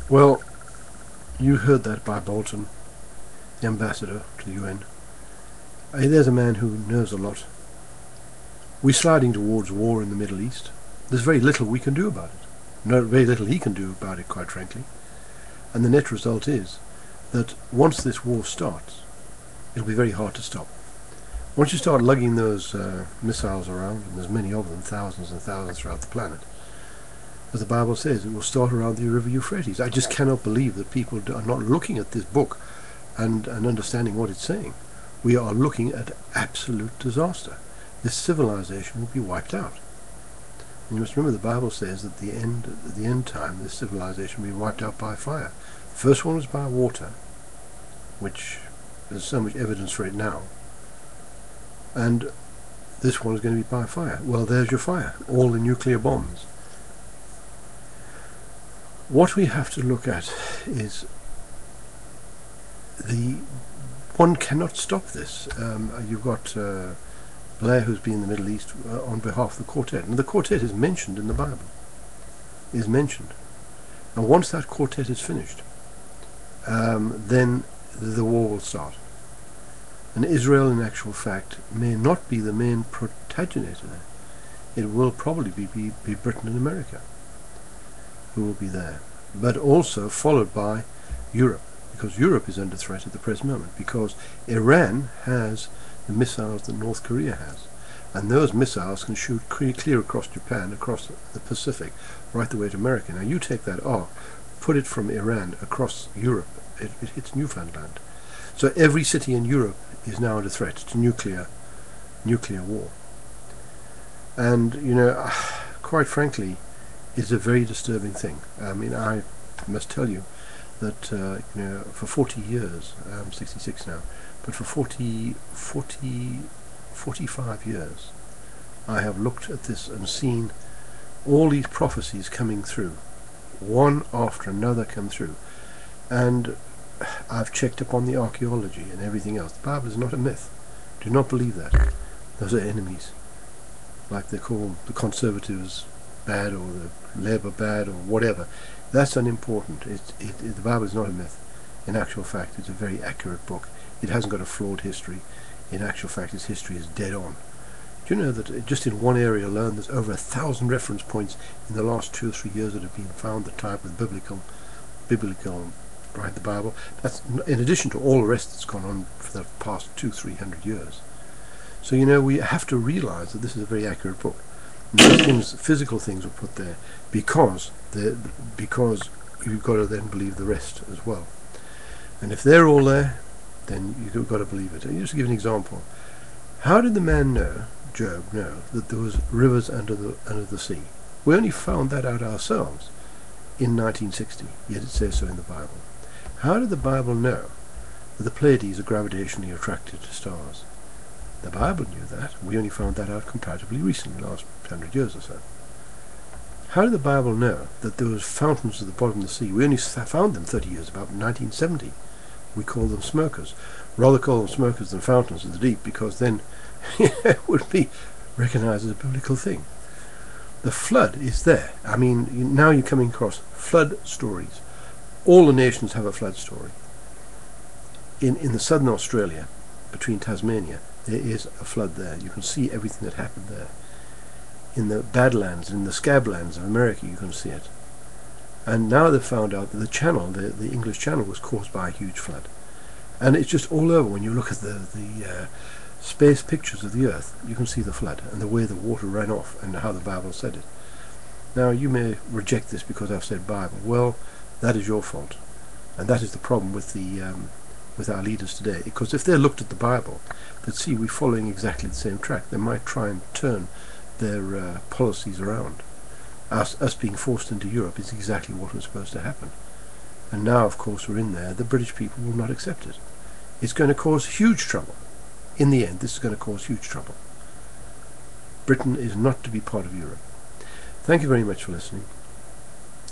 Well, you heard that by Bolton, the ambassador to the UN. There's a man who knows a lot. We're sliding towards war in the Middle East. There's very little we can do about it. Very little he can do about it, quite frankly. And the net result is that once this war starts, it'll be very hard to stop. Once you start lugging those missiles around, and there's many of them, thousands and thousands throughout the planet, as the Bible says, it will start around the river Euphrates. I just cannot believe that people are not looking at this book and understanding what it's saying. We are looking at absolute disaster. This civilization will be wiped out. And you must remember the Bible says that at the end time, this civilization will be wiped out by fire. The first one was by water, which there's so much evidence for it now. And this one is going to be by fire. Well, there's your fire, all the nuclear bombs. What we have to look at is one cannot stop this. You've got Blair, who's been in the Middle East on behalf of the quartet. And the quartet is mentioned in the Bible. Is mentioned. And once that quartet is finished, then the war will start. And Israel, in actual fact, may not be the main protagonitor there. It will probably be Britain and America who will be there. But also followed by Europe, because Europe is under threat at the present moment, because Iran has the missiles that North Korea has. And those missiles can shoot clear across Japan, across the Pacific, right the way to America. Now you take that arc, put it from Iran across Europe, it hits Newfoundland. So every city in Europe is now under threat to nuclear war. And, you know, quite frankly, it's a very disturbing thing. I mean, I must tell you that, you know, for 40 years, I'm 66 now, but for 45 years, I have looked at this and seen all these prophecies coming through, one after another come through. And I've checked up on the archaeology and everything else. The Bible is not a myth. Do not believe that. Those are enemies. Like they call the conservatives bad, or the Labour bad, or whatever. That's unimportant. The Bible is not a myth. In actual fact, it's a very accurate book. It hasn't got a flawed history. In actual fact, its history is dead on. Do you know that just in one area alone, there's over 1,000 reference points in the last 2 or 3 years that have been found that tie up with biblical, right, the Bible. That's in addition to all the rest that's gone on for the past 200-300 years. So, you know, we have to realize that this is a very accurate book. And those things, physical things, are put there because you've got to then believe the rest as well. And if they're all there, then you've got to believe it. And just to give an example, how did the man know, Job, know that there was rivers under the sea? We only found that out ourselves in 1960, yet it says so in the Bible. How did the Bible know that the Pleiades are gravitationally attracted to stars? The Bible knew that. We only found that out comparatively recently, last 100 years or so. How did the Bible know that there was fountains at the bottom of the sea? We only found them 30 years, about 1970. We call them smokers. Rather call them smokers than fountains in the deep, because then it would be recognized as a biblical thing. The flood is there. I mean, now you're coming across flood stories. All the nations have a flood story. In the southern Australia, between Tasmania, there is a flood there. You can see everything that happened there. In the Badlands, in the Scablands of America, you can see it. And now they've found out that the channel, the English Channel, was caused by a huge flood. And it's just all over. When you look at the space pictures of the Earth, you can see the flood and the way the water ran off and how the Bible said it. Now, you may reject this because I've said Bible. Well, that is your fault. And that is the problem with our leaders today. Because if they looked at the Bible, they'd see we're following exactly the same track. They might try and turn their policies around. Us being forced into Europe is exactly what was supposed to happen. And now, of course, we're in there. The British people will not accept it. It's going to cause huge trouble. In the end, this is going to cause huge trouble. Britain is not to be part of Europe. Thank you very much for listening.